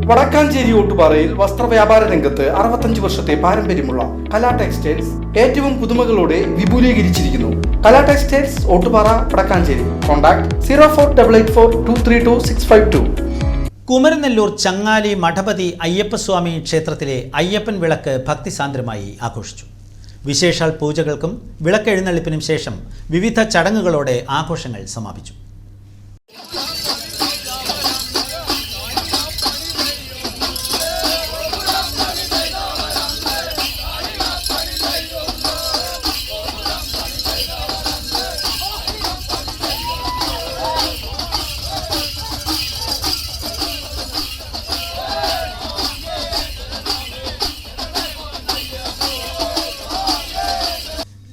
വടക്കാഞ്ചേരി ഓട്ടുപാറയിൽ വസ്ത്രവ്യാപാര രംഗത്ത് 65 വർഷത്തെ പാരമ്പര്യമുള്ള കലാ ടെക്സ്റ്റൈൽസ് ഏറ്റവും പുതുമകളോടെ വിപുലീകരിച്ചിരിക്കുന്നു. കലാ ടെക്സ്റ്റൈൽസ് ഓട്ടുപാറ വടക്കാഞ്ചേരി. കോൺടാക്ട് 04884232 കുമരനെല്ലൂർ ചങ്ങാലി മഠപതി അയ്യപ്പസ്വാമി ക്ഷേത്രത്തിലെ അയ്യപ്പൻ വിളക്ക് ഭക്തിസാന്ദ്രമായി ആഘോഷിച്ചു. വിശേഷാൽ പൂജകൾക്കും വിളക്കെഴുന്നള്ളിപ്പിനും ശേഷം വിവിധ ചടങ്ങുകളോടെ ആഘോഷങ്ങൾ സമാപിച്ചു.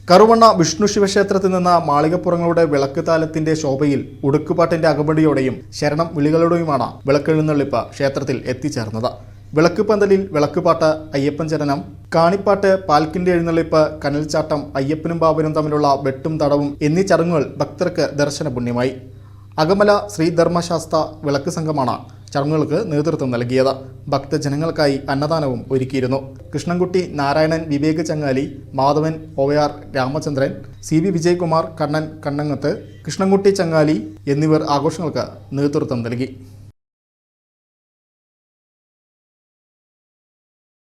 കറുവണ്ണ വിഷ്ണു ശിവക്ഷേത്രത്തിൽ നിന്ന് മാളികപ്പുറങ്ങളുടെ വിളക്ക് താലത്തിന്റെ ശോഭയിൽ ഉടുക്കുപാട്ടിന്റെ അകമ്പടിയോടെയും ശരണം വിളികളോടെയുമാണ് വിളക്കെഴുന്നള്ളിപ്പ് ക്ഷേത്രത്തിൽ എത്തിച്ചേർന്നത്. വിളക്ക് പന്തലിൽ വിളക്കുപാട്ട്, അയ്യപ്പൻ ചരണം, കാണിപ്പാട്ട്, പാൽക്കിന്റെ എഴുന്നള്ളിപ്പ്, കനൽച്ചാട്ടം, അയ്യപ്പനും ബാബനും തമ്മിലുള്ള വെട്ടും തടവും എന്നീ ചടങ്ങുകൾ ഭക്തർക്ക് ദർശന പുണ്യമായി. അകമല ശ്രീധർമ്മശാസ്ത്ര വിളക്ക് സംഘമാണ് ചടങ്ങുകൾക്ക് നേതൃത്വം നൽകിയത്. ഭക്തജനങ്ങൾക്കായി അന്നദാനവും ഒരുക്കിയിരുന്നു. കൃഷ്ണൻകുട്ടി, നാരായണൻ, വിവേക് ചങ്ങാലി, മാധവൻ, OR രാമചന്ദ്രൻ, CB വിജയകുമാർ, കണ്ണൻ കണ്ണങ്ങത്ത്, കൃഷ്ണൻകുട്ടി ചങ്ങാലി എന്നിവർ ആഘോഷങ്ങൾക്ക് നേതൃത്വം നൽകി.